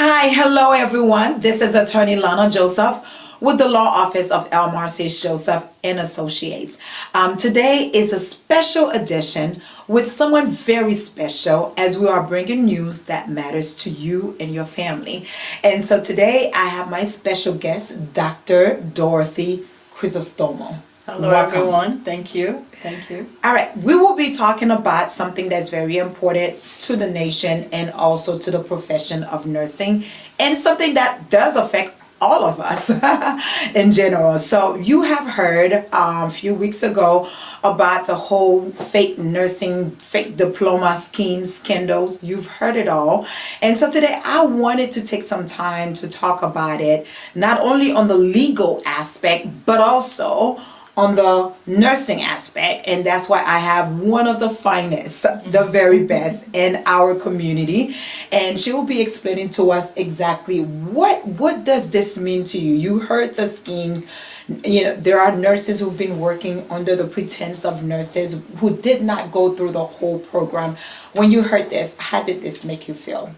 Hi, hello everyone. This is Attorney Lana Joseph with the Law Office of L. Marcis Joseph and Associates. Today is a special edition with someone very special as we are bringing news that matters to you and your family. And so today I have my special guest, Dr. Dorothy Crisostomo. Hello, Welcome. everyone. Thank you. Thank you. All right, we will be talking about something that's very important to the nation and also to the profession of nursing, and something that does affect all of us in general. So you have heard a few weeks ago about the whole fake nursing, fake diploma schemes, scandals. You've heard it all. And so today I wanted to take some time to talk about it, not only on the legal aspect, but also on the nursing aspect. And that's why I have one of the finest, the very best in our community, and she will be explaining to us exactly what does this mean to you. You heard the schemes. You know, there are nurses who've been working under the pretense of nurses who did not go through the whole program. When you heard this, how did this make you feel?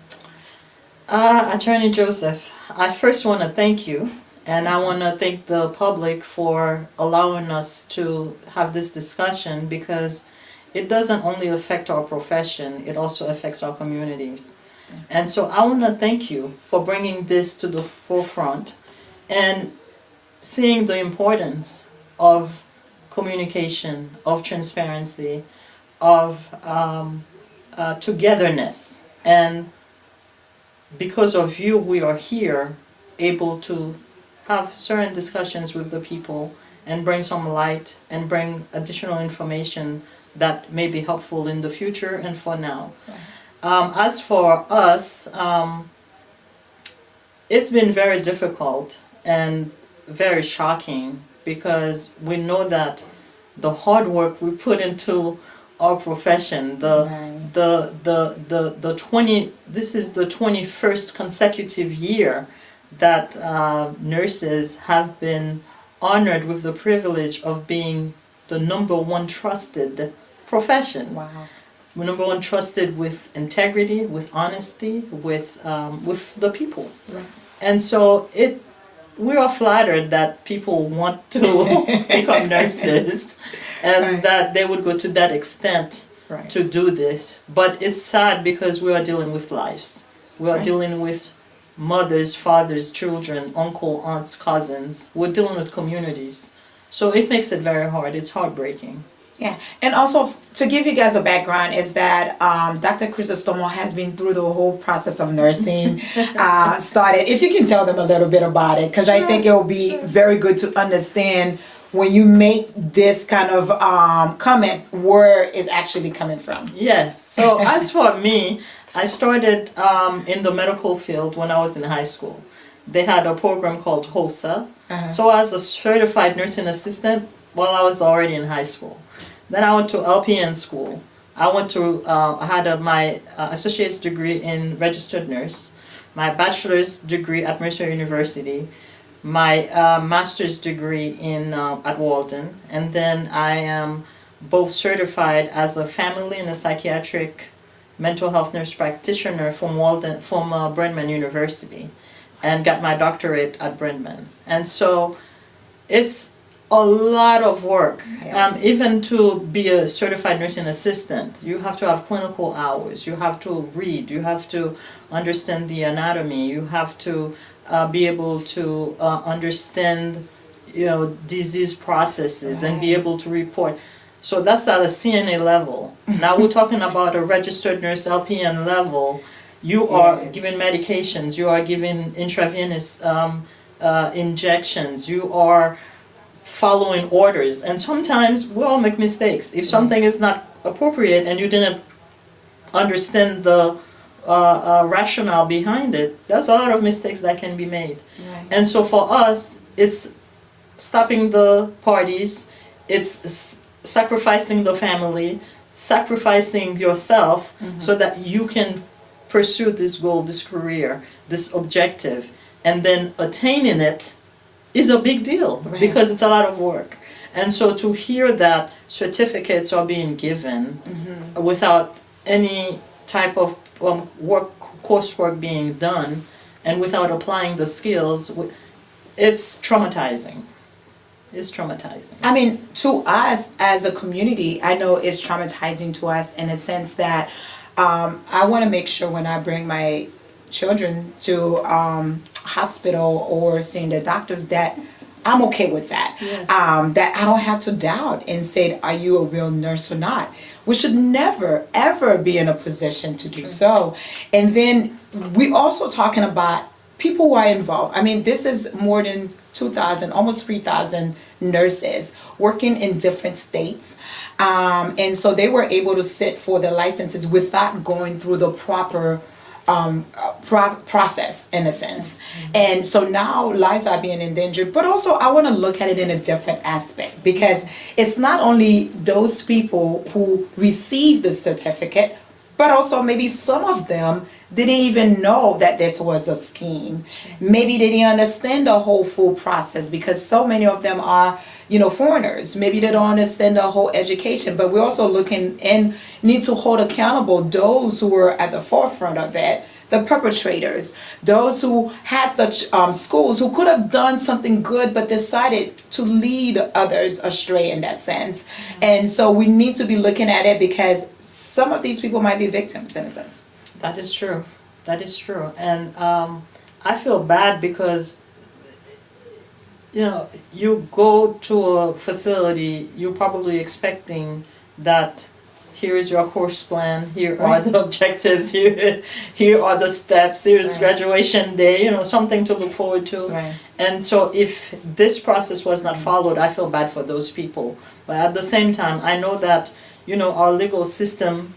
Attorney Joseph, I first want to thank you. And I want to thank the public for allowing us to have this discussion, because it doesn't only affect our profession, it also affects our communities. And so I want to thank you for bringing this to the forefront and seeing the importance of communication, of transparency, of togetherness. And because of you, we are here able to have certain discussions with the people and bring some light and bring additional information that may be helpful in the future and for now. As for us, it's been very difficult and very shocking, because we know that the hard work we put into our profession, this is the 21st consecutive year that nurses have been honored with the privilege of being the #1 trusted profession. Wow. #1 trusted with integrity, with honesty, with the people. Right. And so we are flattered that people want to become nurses and Right. that they would go to that extent Right. to do this. But it's sad because we are dealing with lives. We are Right. dealing with mothers, fathers, children, uncle, aunts, cousins. We're dealing with communities. So it makes it very hard. It's heartbreaking. Yeah, and also to give you guys a background is that Dr. Crisostomo has been through the whole process of nursing. Started, if you can tell them a little bit about it, because I think it will be very good to understand when you make this kind of comments, where it's actually coming from. Yes. So as for me, I started in the medical field when I was in high school. They had a program called HOSA. So I was a certified nursing assistant while I was already in high school. Then I went to LPN school. I had my associate's degree in registered nurse, my bachelor's degree at Mercer University, my master's degree at Walden, and then I am both certified as a family and a psychiatric mental health nurse practitioner from Brandman University, and got my doctorate at Brandman. And so it's a lot of work. Yes. Even to be a certified nursing assistant, you have to have clinical hours, you have to read, you have to understand the anatomy, you have to be able to understand, disease processes, and be able to report. So that's at a CNA level. Now we're talking about a registered nurse LPN level. You are given medications, you are given intravenous injections, you are following orders. And sometimes we all make mistakes. If something is not appropriate and you didn't understand the rationale behind it, there's a lot of mistakes that can be made. Right. And so for us, it's stopping the parties, it's sacrificing the family, sacrificing yourself, so that you can pursue this goal, this career, this objective, and then attaining it is a big deal. Right. Because it's a lot of work. And so to hear that certificates are being given without any type of coursework being done and without applying the skills, it's traumatizing. It's traumatizing. I mean, to us as a community, I know it's traumatizing to us in a sense that I want to make sure when I bring my children to hospital or seeing the doctors that I'm okay with that. Yes. That I don't have to doubt and say, are you a real nurse or not? We should never, ever be in a position to do so. And then we also talking about people who are involved. I mean, this is more than 2,000, almost 3,000 nurses working in different states. And so they were able to sit for the licenses without going through the proper process in a sense. And so now lives are being endangered, but also I want to look at it in a different aspect, because it's not only those people who receive the certificate, but also maybe some of them didn't even know that this was a scheme. Maybe they didn't understand the whole full process, because so many of them are, foreigners. Maybe they don't understand the whole education, but we're also looking and need to hold accountable those who were at the forefront of it, the perpetrators, those who had the schools who could have done something good but decided to lead others astray in that sense. And so we need to be looking at it, because some of these people might be victims in a sense. That is true. That is true. And I feel bad because, you go to a facility, you're probably expecting that here is your course plan, here are the objectives, here are the steps, here's graduation day, something to look forward to. Right. And so if this process was not followed, I feel bad for those people. But at the same time, I know that, our legal system,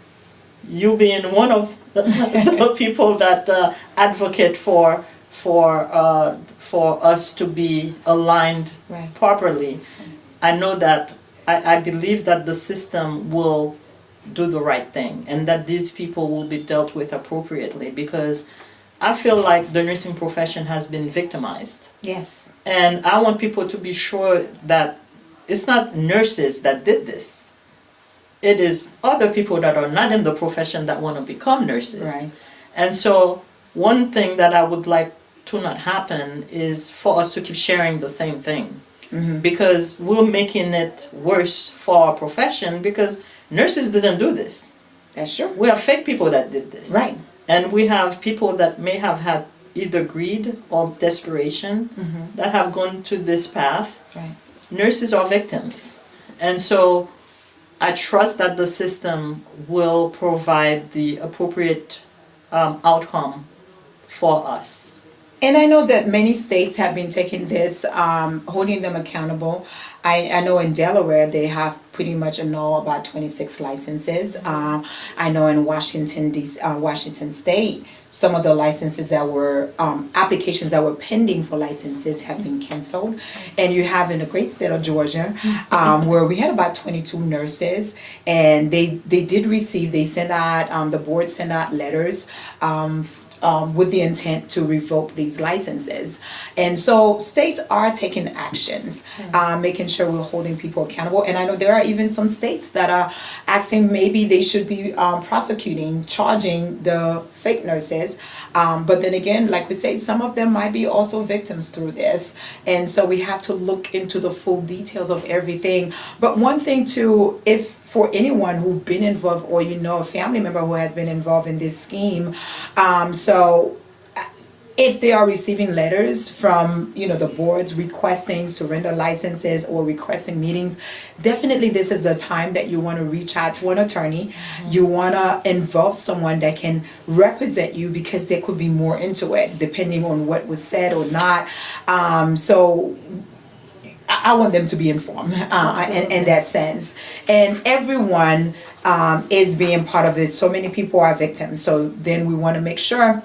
you being one of the people that advocate for us to be aligned properly. I know that I believe that the system will do the right thing, and that these people will be dealt with appropriately, because I feel like the nursing profession has been victimized. Yes. And I want people to be sure that it's not nurses that did this. It is other people that are not in the profession that want to become nurses. Right. And so one thing that I would like to not happen is for us to keep sharing the same thing. Because we're making it worse for our profession, because nurses didn't do this. That's true. We have fake people that did this. Right. And we have people that may have had either greed or desperation that have gone to this path. Right. Nurses are victims. And so I trust that the system will provide the appropriate outcome for us. And I know that many states have been taking this, holding them accountable. I know in Delaware they have pretty much about 26 licenses. I know in Washington State, some of the licenses that were applications that were pending for licenses have been canceled. And you have in the great state of Georgia, where we had about 22 nurses, and they sent out, the board sent out letters with the intent to revoke these licenses. And so states are taking actions, making sure we're holding people accountable. And I know there are even some states that are asking maybe they should be prosecuting, charging the fake nurses. But then again, like we said, some of them might be also victims through this. And so we have to look into the full details of everything. But one thing too, if for anyone who's been involved, or a family member who has been involved in this scheme, so if they are receiving letters from the boards requesting surrender licenses or requesting meetings, definitely this is a time that you want to reach out to an attorney. You want to involve someone that can represent you, because they could be more into it depending on what was said or not. So I want them to be informed in that sense. And everyone is being part of this. So many people are victims. So then we want to make sure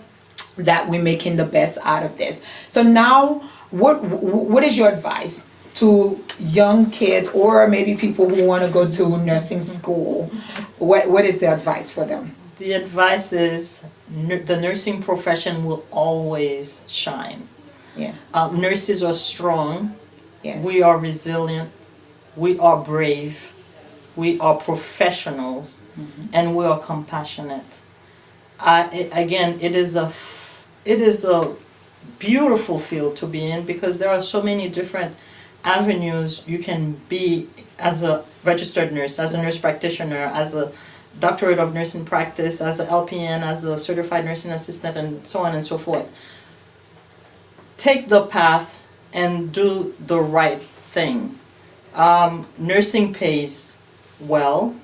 that we're making the best out of this. So now, what is your advice to young kids, or maybe people who want to go to nursing school? What is the advice for them? The advice is the nursing profession will always shine. Yeah. Nurses are strong. Yes. We are resilient. We are brave. We are professionals, and we are compassionate. It is a beautiful field to be in because there are so many different avenues you can be as a registered nurse, as a nurse practitioner, as a doctorate of nursing practice, as a LPN, as a certified nursing assistant, and so on and so forth. Take the path and do the right thing. Nursing pays well,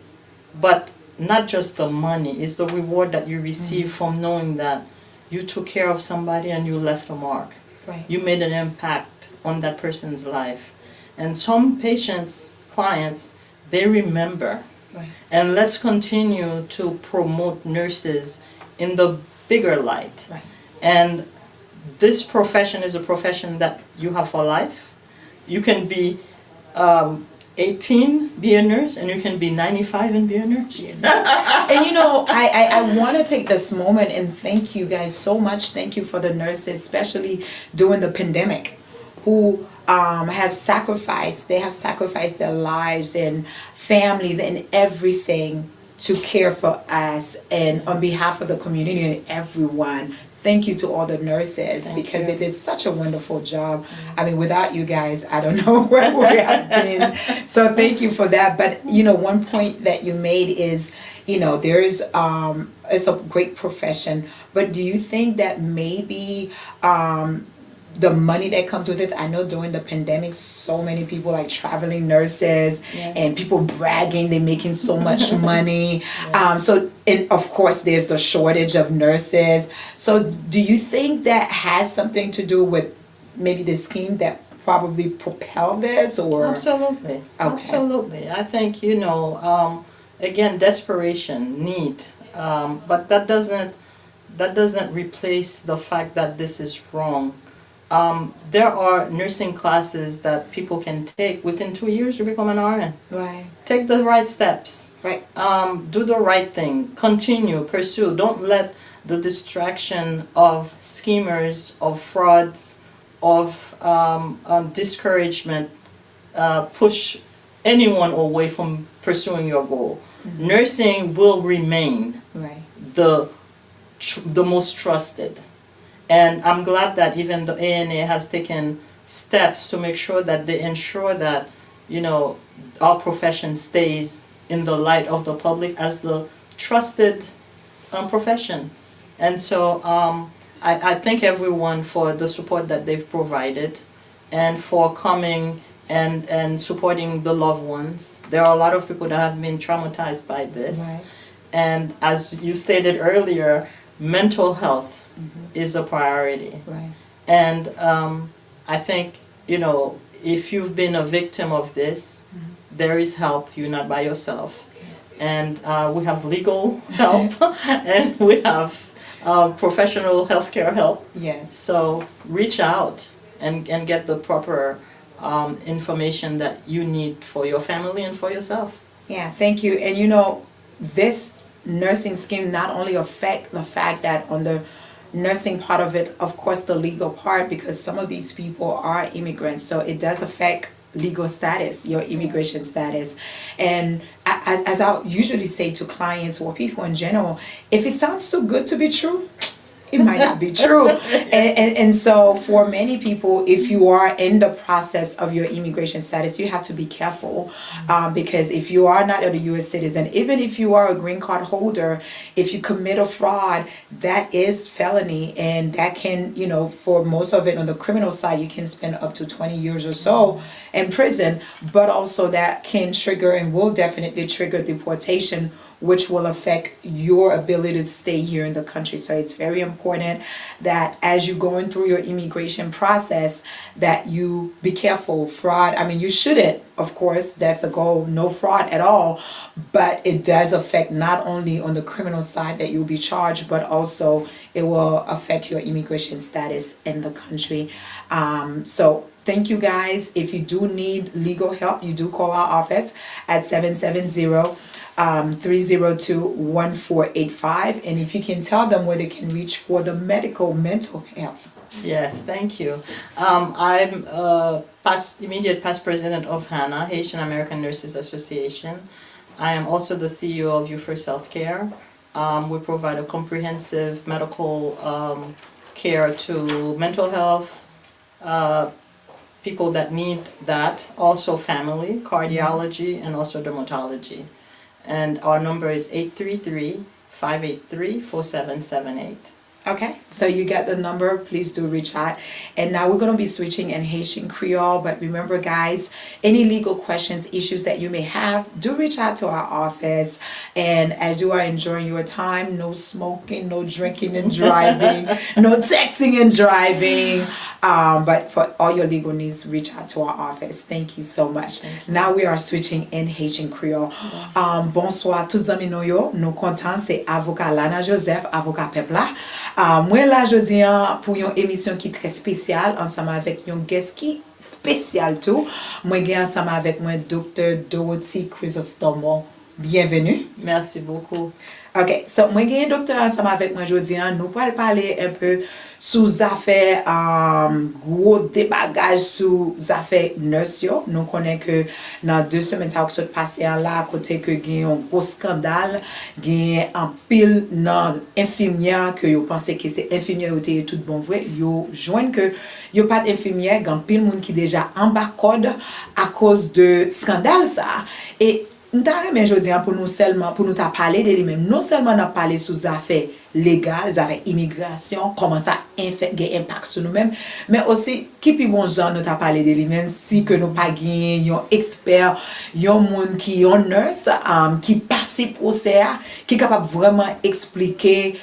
but not just the money, it's the reward that you receive from knowing that you took care of somebody and you left a mark. Right. You made an impact on that person's life. And some patients, clients, they remember. Right. And let's continue to promote nurses in the bigger light. Right. And this profession is a profession that you have for life. You can be 18, be a nurse, and you can be 95 and be a nurse. And you know, I want to take this moment and thank you guys so much. Thank you for the nurses, especially during the pandemic, who has sacrificed, they have sacrificed their lives and families and everything to care for us and on behalf of the community and everyone. Thank you to all the nurses because they did such a wonderful job. I mean, without you guys, I don't know where we have been. So thank you for that. But, you know, one point that you made is, you know, there is, it's a great profession. But do you think that maybe the money that comes with it? I know during the pandemic, so many people like traveling nurses and people bragging they're making so much money. So, and of course, there's the shortage of nurses. So do you think that has something to do with maybe the scheme that probably propelled this, or? Absolutely. Okay. Absolutely. I think, you know, again, desperation, need, but that doesn't replace the fact that this is wrong. There are nursing classes that people can take within 2 years to become an RN. Right. Take the right steps. Right. Do the right thing. Continue, pursue. Don't let the distraction of schemers, of frauds, of discouragement push anyone away from pursuing your goal. Mm-hmm. Nursing will remain the most trusted. And I'm glad that even the ANA has taken steps to make sure that they ensure that, you know, our profession stays in the light of the public as the trusted profession. And so I thank everyone for the support that they've provided and for coming and supporting the loved ones. There are a lot of people that have been traumatized by this. Right. And as you stated earlier, mental health is a priority. Right. And I think, you know, if you've been a victim of this, there is help. You're not by yourself. Yes. And we have legal help and we have professional healthcare help. Yes. So reach out and get the proper information that you need for your family and for yourself. Yeah, thank you. And you know, this nursing scheme not only affect the fact that on the nursing part of it, of course, the legal part, because some of these people are immigrants, so it does affect legal status, your immigration status. And as I usually say to clients or people in general, if it sounds too good to be true, it might not be true. And so for many people, if you are in the process of your immigration status, you have to be careful because if you are not a U.S. citizen, even if you are a green card holder, if you commit a fraud, that is felony, and that can, you know, for most of it on the criminal side, you can spend up to 20 years or so in prison, but also that can trigger and will definitely trigger deportation, which will affect your ability to stay here in the country. So it's very important that as you're going through your immigration process, that you be careful. Fraud, I mean, you shouldn't, of course, that's a goal, no fraud at all, but it does affect not only on the criminal side that you'll be charged, but also it will affect your immigration status in the country. So thank you guys. If you do need legal help, you do call our office at 770-302-1485, and if you can tell them where they can reach for the mental health. Yes, thank you. I'm immediate past president of HANA, Haitian American Nurses Association. I am also the CEO of You First Healthcare. We provide a comprehensive medical care to mental health, people that need that, also family, cardiology, and also dermatology. And our number is 833-583-4778. Okay, so you got the number. Please do reach out. And now we're going to be switching in Haitian Creole. But remember, guys, any legal questions, issues that you may have, do reach out to our office. And as you are enjoying your time, no smoking, no drinking and driving, no texting and driving. But for all your legal needs, reach out to our office. Thank you so much. Now we are switching in Haitian Creole. Bonsoir, tous amis nou yo. Nou kontan, c'est avocat Lana Joseph, avocat Pepla. Moi là jodi pour une émission qui très spéciale ensemble avec un guest qui spécial tout. Moi gen ensemble avec moi Dr. Dorothy Chrysostomo. Bienvenue. Merci beaucoup. Ok, so moi gen docteur ensemble avec moi jodi nous pourrons parler un peu sous affaires gros débagage sous affaires nurse yo. Nous connaît que dans 2 semaines ça qui passé là côté que gen un gros scandale, gen en pile dans infirmière que yo pensé que c'est infirmière ou était tout bon vrai, yo joindre que yo pas d'infirmière, gen pile monde qui déjà en bas code à cause de scandale ça. Et nous avons aujourd'hui pour nous seulement pour nous parler de lui-même, non seulement n'a parler sous affaires légales, affaires immigration, comment ça impact sur nous-mêmes, mais aussi qui puis bon genre nous t'a parlé de lui-même si que nous pas gagné un expert, un monde qui un nurse qui passe procès qui capable vraiment expliquer,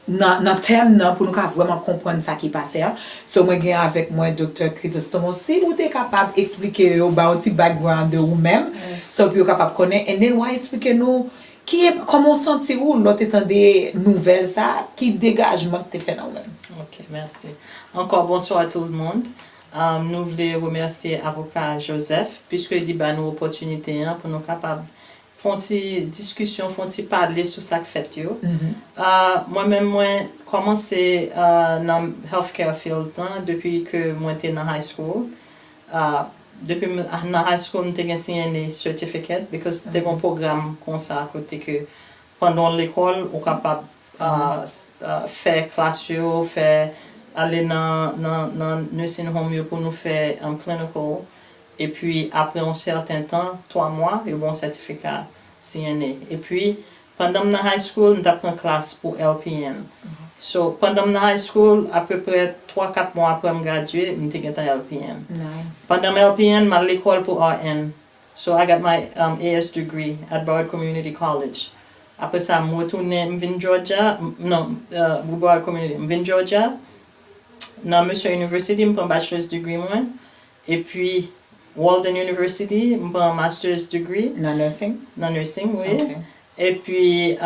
dans terme pour nous vraiment comprendre ça qui passe. So moi gen avec moi Dr. Chrysostomo, si vous êtes capable expliquer un petit background de vous-même, so puis vous capable connaître et then why expliquer nous comment sentir ou l'autre étant des nouvelles ça qui dégagement que tu fais dans même. OK, merci. Encore bonsoir à tout le monde. Nous voulons remercier avocat Joseph puisque il dit nous opportunité pour nous capable font une discussion, font parler sur ça que fait yo. Moi-même moi commencé dans healthcare field depuis que moi j'étais dans high school. Depuis dans high school j'ai signé un certificate because c'était un programme comme ça à côté que pendant l'école on capable faire classe yo, faire aller dans nursing home yo pour nous faire un clinical. Et puis, après un certain temps, 3 mois, il y a un bon certificat CNA. Et puis, pendant la high school, nous avons une classe pour LPN. So, pendant la high school, à peu près 3-4 mois après me graduer, je suis en LPN. Nice. Pendant LPN, je suis à l'école pour RN. So, I got my AS degree at Broward Community College. Après ça, je suis retourné à Georgia. Non, Broward Community. Je suis Georgia. Dans Monsieur University, je prends un bachelor's degree. Et puis, Walden University, je prends un master's degree. Dans nursing? Dans nursing, oui. Okay. Et puis,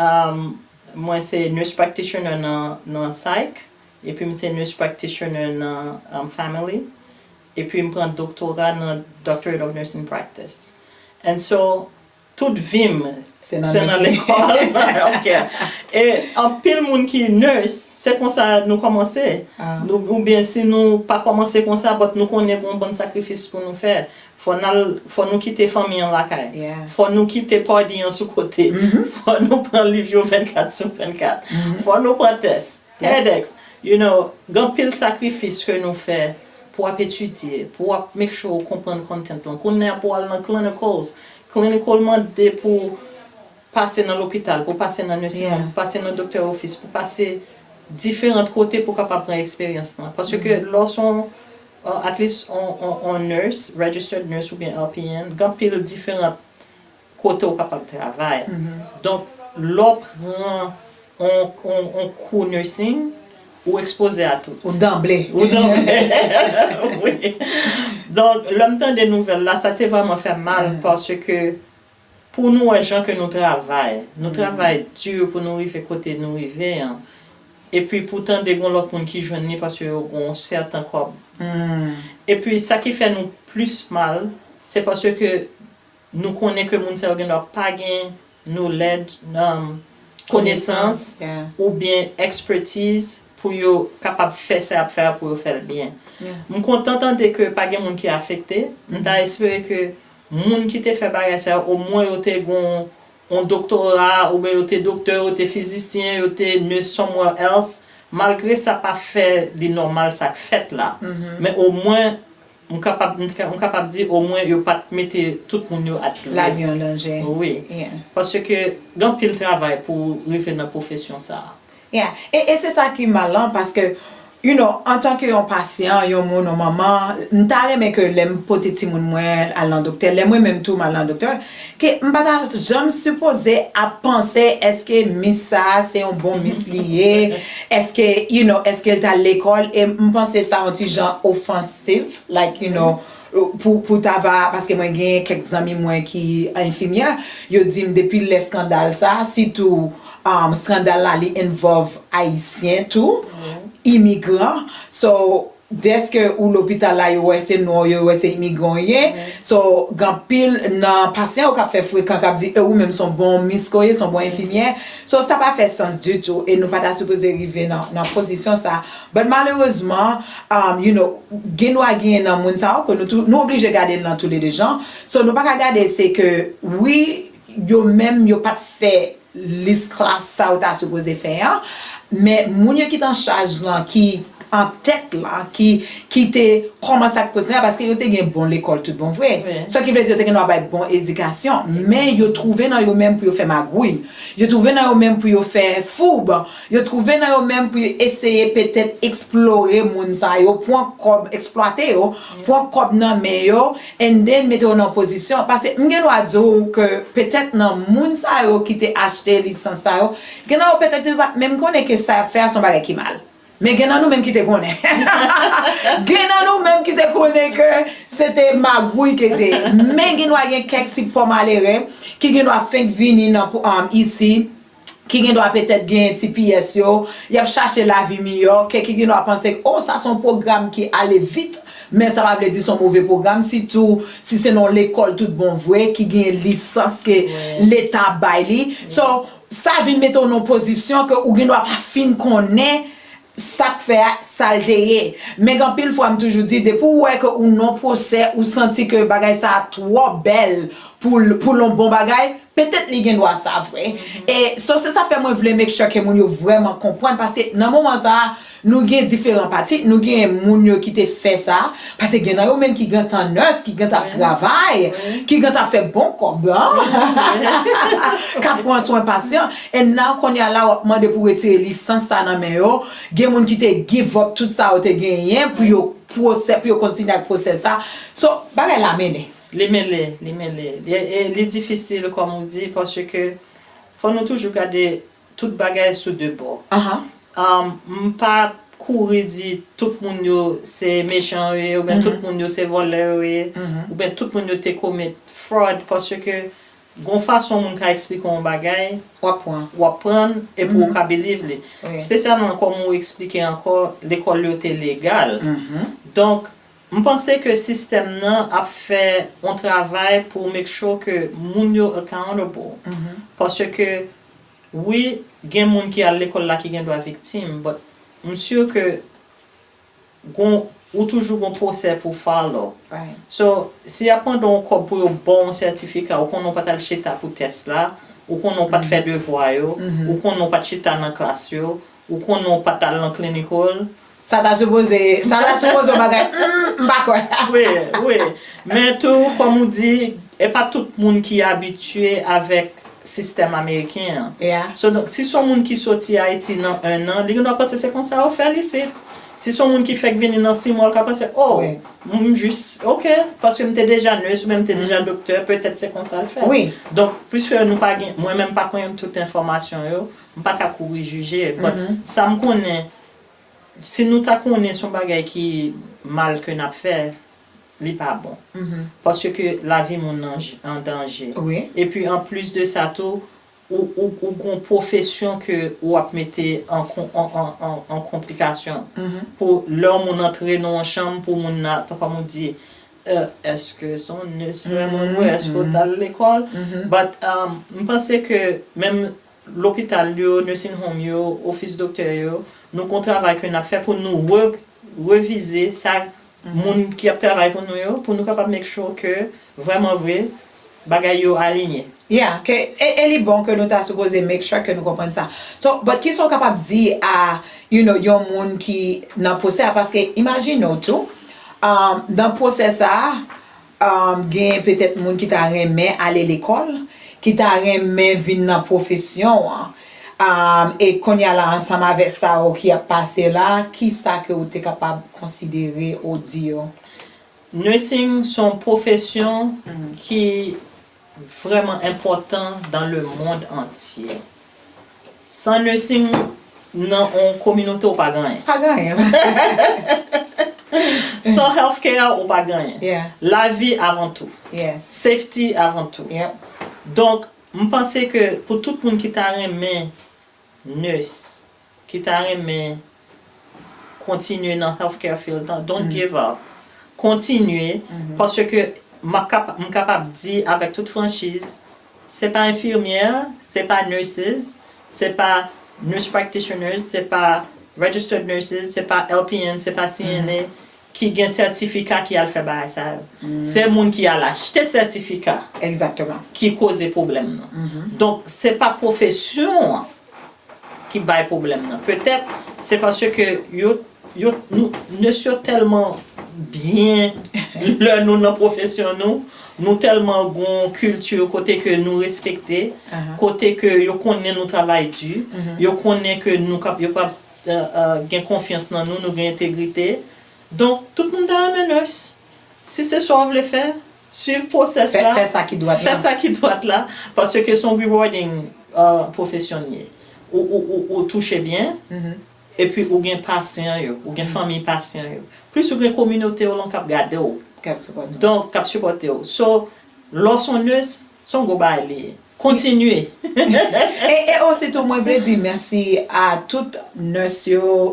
moi, c'est nurse practitioner dans psych. Et puis, c'est nurse practitioner dans family. Et puis, je prends un doctorat dans Doctorate of Nursing Practice. And so, toute vie, c'est dans l'école. Et en pile monde qui est nurse, c'est comme ça nous commencer. Ou bien si nous pas commencer comme ça, nous connaissons un bon sacrifice pour nous faire. Faut nous quitter famille en la caille. Faut nous quitter party en sous côté. Faut nous prendre livre 24 sur 24. Faut nous prendre test, TEDx. Grand pile sacrifice que nous faisons pour étudier, pour make sure comprendre content, qu'on est pour aller dans clinicals. Clinicalement pour passer dans l'hôpital, pour passer dans le nursing home, pour passer dans le docteur office, pour passer différents côtés pour capable prendre expérience. Parce que lorsqu'on at least on nurse, registered nurse ou bien LPN, il y a différents côtés pour capable travailler. Donc l'autre on cours nursing ou exposé à tout. Ou d'emblée. Oui. Donc, l'homme temps des nouvelles, là, ça t'a vraiment fait mal parce que pour nous, les gens que nous travaillons dur pour nous arriver côté nous arriver. Et puis, pourtant, des gens qui jouent parce qu'ils ont certains corps. Et puis, ça qui fait nous plus mal, c'est parce que nous connaissons que les gens n'ont pas nous l'aide, connaissance ou bien expertise pour yo capable faire ça faire pour faire bien. Je suis content que pas de monde qui est affecté. J'espère que monde qui te fait bagage ça au moins yo te un doctorat ou bien yo te docteur ou te physicien ou te nurse somewhere else malgré ça pas fait les normal ça fait là, mais au moins on capable dire au moins yo pas mettre tout le monde à la vie en danger. Oui. Yeah. Parce que dans pile travail pour arriver dans la profession ça. Yeah. Et c'est ça qui est malin parce que you know, en tant que yon patient, yon mon maman, m'ta mais que l'aime pote ti moun mwen à l'an docteur, l'aime même tout mal l'an docteur, que m'pata j'aime supposer à penser est-ce que miss ça c'est un bon miss lié, est-ce que you know, est-ce qu'elle t'a à l'école et m'penser ça un petit genre offensif, like you know, pour t'avoir parce que moi j'ai quelques amis moi qui infimyè, yo dit depuis le scandale ça, si tout scandale là li involve haïtien tout. Immigrants, so deske ou l'hôpital là yo c'est non yo c'est immigrant so gan pile nan patient ou k'ap fait fréquent k'ap dit ou même son bon miskoye son bon infirmière so ça pas fait sens du tout et nous pas supposé arriver dans position ça but malheureusement you know genwa gen nan moun ça que nous obligé garder dans tous les gens so nous pas regarder c'est que oui yo même yo pas fait liste classe ça ou ta supposé faire mais moun yo qui en charge là qui en tête là qui te commence à poser parce que yo te gen bon l'école tout bon vrai ce qui veut dire te gen ba bon éducation mais yo trouvé dans yo même pour yo faire magouy yo trouvé dans yo même pour yo faire foub yo trouvé dans yo même pour essayer peut-être explorer moun sa yo point comme exploiter yo point comme nan mais yo and then mettre en position parce que m'gen doit dire que peut-être nan moun sa yo qui te acheté licence sa yo gen peut-être même connaît que ça faire son bagay qui mal. Mais il y a nous même qui te connaît. Il y a nous même qui te connaît que c'était magouy qui était. Mais il y a quelques petits pommes malheureux qui doivent faire venir ici. Qui doit peut-être gagner un petit pièce yo, y a chercher la vie meilleure, qui doit penser oh ça son programme qui allait vite. Mais ça va veut dire son mauvais programme surtout si c'est dans l'école tout bon vrai qui gagne licence que l'état baili. So ça vient mettre en position que ou doit pas fin connaît ça fait saleté mais quand pile fois me toujours dit depuis ouais que ou non procès ou senti que bagay ça trop belle pour le bon bagay peut-être les gens doivent savoir et so c'est ça fait moi voulais make sure que moun yo vraiment comprendre parce que dans moment ça nous gagne différents parties nous gagne moun yo qui te fait ça parce que gagne yo même qui gagne en nurse qui gagne travail qui gagne fait bon corps qui prend soin patient et now qu'on y a là demandé pour retirer licence ça dans main yo gagne moun qui te give up tout ça ou te gagné pour yo procès pour continuer à procès ça so bagay la mener les mêlés les difficiles comme on dit parce que faut nous toujours garder toute bagaille sous deux bords pas courir dire tout le monde c'est méchant ou bien tout le monde c'est voleur ou bien tout le monde te commet fraud parce que gon façon moun ka expliquer un bagaille ou apprendre et pour ka believe spécialement comme on expliquer encore l'école était légale donc je pense que le système a fait un travail pour make sure que moun yo accountable parce que oui il y a des gens qui à l'école là qui gen droit victime but je suis sûr que gon ou toujours un procès pour follow so si apprend donc pour un bon certificat ou qu'on n'a pas de chita pour test là ou qu'on n'a pas de faire devoir ou qu'on n'a pas de chita dans classe ou qu'on n'a pas de dans clinical ça t'a supposé bagay oui mais tout comme on dit et pas tout le monde qui est habitué avec système américain so donc si son monde qui sorti à Haïti dans 1 an il doit penser c'est comme ça au faire lycée si son monde qui fait venir dans 6 mois il penser oh juste OK parce que m'était déjà nurse ou même t'es déjà docteur peut-être c'est comme ça le faire donc puisque nous pas moi même pas connait toute information yo pas qu'à courir juger ça me connaît si nous ta connaît son bagay qui mal que n'a fait li pas bon parce que la vie mon en danger et puis en plus de ça tout ou une profession que ou a mettre en complication pour l'homme on entrer dans une chambre pour mon comme on dit est-ce que son nurse vraiment est-ce que à l'école but je pense que même l'hôpital yo nursing home yo office docteur yo nous qu'on travail que n'a fait pour nous reviser ça moun qui a travaillé pour nous capable make sure que vraiment vrai bagay yo aligné. Yeah, elle est bon que nous t'a supposé make sure que nous comprenons ça. So, but qui sont capables de dire à, yon moun qui nan procès, parce que imagine tout, dans procès ça, gen peut-être moun qui t'a remet aller l'école, qui t'a remet vin dans profession, et qu'on y a là ensemble avec ça ou qui a passé là, qui ça que vous êtes capable de considérer ou dire? Nursing sont profession qui vraiment important dans le monde entier. Sans nursing, dans une communauté, on pas gagné. Pas gagné. Sans healthcare, on pas gagné. Yeah. La vie avant tout. Yes. Safety avant tout. Yep. Donc, je pense que pour tout le monde qui t'a aimé nurse, qui t'a aimé continuer dans le healthcare field, don't give up. Continuer parce que je suis capable de dire avec toute franchise, c'est pas infirmière, c'est pas nurses, c'est pas nurse practitioners, c'est pas registered nurses, c'est pas LPN, c'est pas CNA qui a un certificat qui a le fait ça. C'est le monde qui a acheté certificat. Exactement. Qui cause problème. Donc c'est pas profession qui bail problème. Peut-être c'est parce que nous ne sommes tellement bien nous dans profession nous tellement bon culture côté que nous respecter côté que yo connaît nous travail dur yo connaît que nous capable gain confiance dans nous gain intégrité donc tout le monde a un nurse si c'est ça vous voulez faire suivre process là faire ça qui doit être là parce que son rewarding professionnel ou toucher bien et puis ou gain patient ou gain famille patient plus ou gain communauté ou l'on cap garder donc cap supporter so lorsqu'on nurse son go bailler continuer et aussi tout moi voulais dire merci à toutes nurses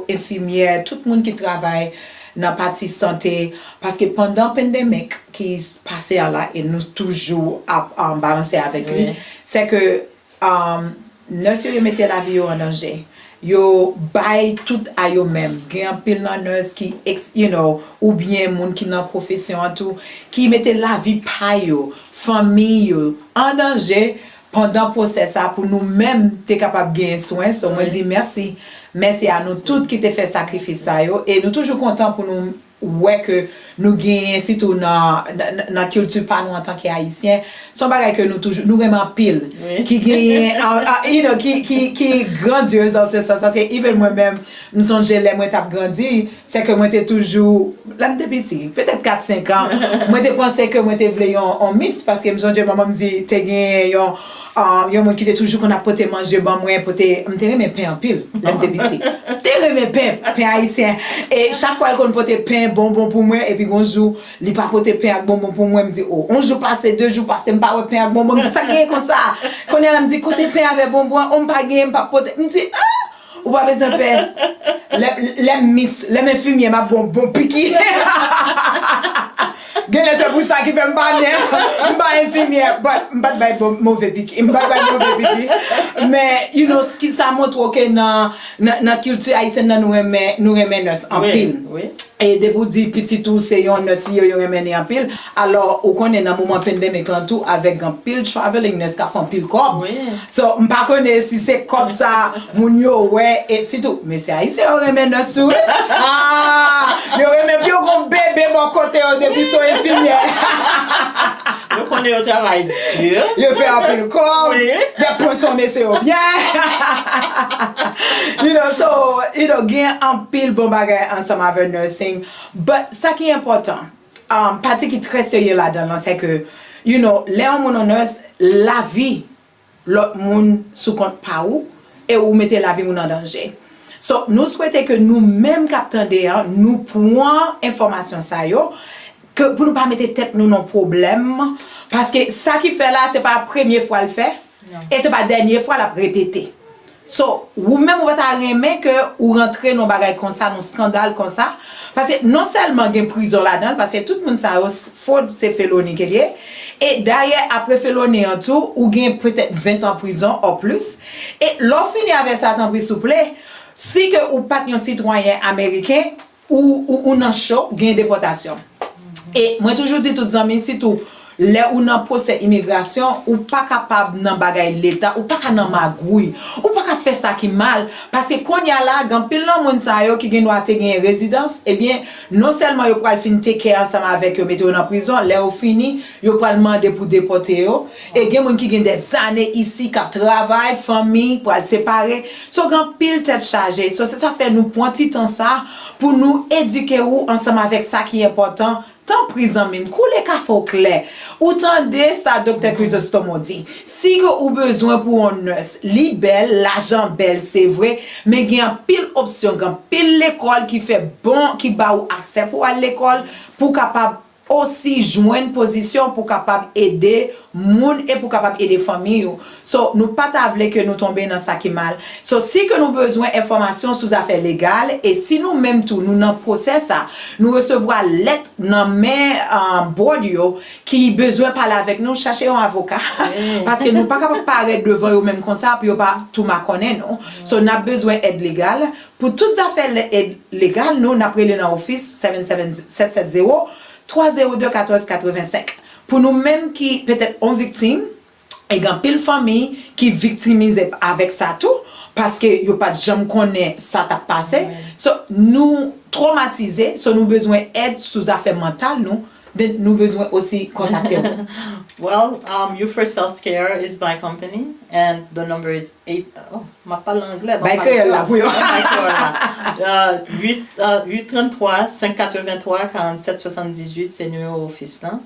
infirmières tout le monde qui travaille dans la partie santé parce que pendant la pandémie qui passait là et nous toujours à balancer avec lui c'est que nurses yo mettait la vie en danger yo bay tout à yo même gen pile nan nurse qui ou bien moun qui dans profession tout qui mettait la vie pa yo famille yo en danger pendant procès ça pour nous même t'es capable gagner soin so moi dit merci à nous toutes qui te fait sacrifice ça yo et nous toujours contents pour nous ouais que nous gagnons surtout dans la culture pas nous en tant qu'haïtiens son bagay que nous toujours nous vraiment pile qui gagne qui grandiose en ce sens parce que even moi-même nous songe les moi t'a grandi c'est que moi t'ai toujours là depuis petit peut-être 4-5 ans moi t'ai pensé que moi t'ai voulu on miss parce que me songe maman me dit t'es gagné yon moun qui était toujours qu'on a poté manger bon moi poté me t'ai mes pain en pile là depuis petit t'ai mes pain haïtien et chaque fois qu'on poté pain bonbon pour moi et puis un jour li pas poté pain avec bonbon pour moi me dit oh un jour passé 2 jours passé me pas pain avec bonbon me dit ça gagne comme ça quand elle me dit côté pain avec bonbon on pas gagne pas poté me dit ou pas besoin pain les infirmières m'a bonbon piqué Gene c'est pour ça qui fait m'pas bien m'pas infirmière m'pas mauvais piqué mais ce qui ça montre que dans culture haïtienne nous aimons nurse en pile et de vous dire petit tout c'est yon nurse yo aimé en pile alors on connaît dans moment pandémique là tout avec un pile traveling nurse qui fait pile comme so m'pas connaît si c'est comme ça moun yo ouais et c'est tout monsieur haïtien yo aimé nurse yo aimé bien comme bébé mon côté au début so infirmière yo connaît au travail dur yo fait un pile comme de transformer c'est bien gain en pile bon bagay ensemble avec nursing but ça qui est important partie qui très sérieux là-dedans c'est que les moun nurse la vie l'autre moun sous compte pas ou et ou mettez la vie moun en danger so nous souhaitons que nous même capteurs nous prenions information ça yo que pour nous pas mettre tête nous non problème parce que ça qui fait là c'est pas la première fois le fait et c'est pas la dernière fois la répéter. So, ou même vous pas aimer que ou rentrer dans bagay comme ça, dans scandale comme ça parce que non seulement gen prison là-dedans parce que tout le monde ça faute c'est félonie qu'il y et derrière après félonie en tout ou gen peut-être 20 ans prison ou plus et l'on finit avec ça tant pis souple si que ou pas un citoyen américain ou nan chaud gen déportation. Et moi toujours dis tous amis si tout les ou nan procès immigration ou pas capable nan bagay l'état ou pas nan magouy ou pas faire ça qui mal parce que quand y a là grand pile nan moun sa yo qui gen doit te gen résidence eh bien non seulement yo pral fin te care ensemble avec yo mettre yo en prison les ou fini yo pral demander pour déporter yo et gen moun qui gen des années ici qui travail famille pour séparer so grand pile tête chargée so ça fait nous prendre petit temps ça pour nous éduquer ou ensemble avec ça qui est important. Tant prison même, coule café clair. Autant de ça, docteur Chrysostome dit. Si vous avez besoin pour un nurse, li belle, l'argent belle, c'est vrai, mais il y a pile option, il y a pile l'école qui fait bon, qui ba ou accès pour aller l'école, pour capable aussi joindre position pour capable aider moun et pour capable aider famille. So nous pas tavler que nous tomber dans ça qui mal. So si que nous besoin information sous affaires légales et si nous même tout nous dans procès ça, nous recevoir lettre dans main board yo qui besoin parler avec nous chercher un avocat parce que nous pas capable paraître devant eux même comme ça puis pas tout ma connaît non. So n'a besoin aide légale pour toutes affaires légales nous n'a prélé dans office 770 302 14 85 pour nous même qui peut-être on victime et grand pile famille qui victimise avec ça tout parce que yo pas jamais connaît ça t'a passé so nous traumatisés so nous besoin aide sous affaires mentales nous besoin aussi contacter. Well, You First Healthcare is my company, and the number is 8. Oh, ma parle anglais. 833 583 47 78, c'est numéro office là.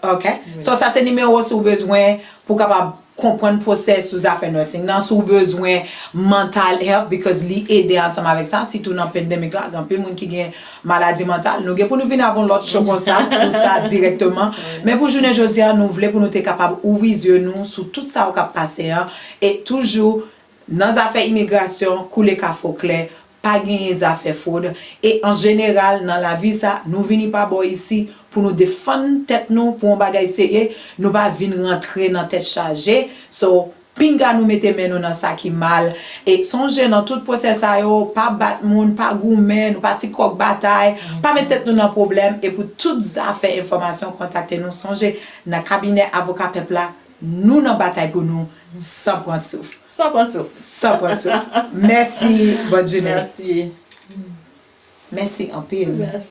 OK. Oui. So ça c'est numéro si vous besoin pour capable comprendre process sous affaires nursing. Non, si vous besoin mental health because li aider ensemble avec ça si tout dans pandémie là, grand pile monde qui gagne maladie mentale. Nous pour nous venir avant l'autre chose comme ça sur ça directement. Mais pour journée aujourd'hui nous voulons pour nous être capable ouvrir yeux nous sur tout ça qui passer et toujours dans affaires immigration couler café clair pas gagner affaires fraude et en général dans la vie ça nous venons pas bon ici pour nous défendre tête nous pour un bagage sérieux nous pas venir rentrer dans tête chargée so pinga nous mettez nous dans ça qui mal et songez dans tout process ça yo pas battre monde pas gourmet nous pas ti coq bataille pas mettre tête nous dans problème et pour toutes affaires information contactez nous songez dans cabinet avocat peuple là nous dans bataille pour nous sans point souffle sans point souffle merci bonne journée merci en pile. Merci.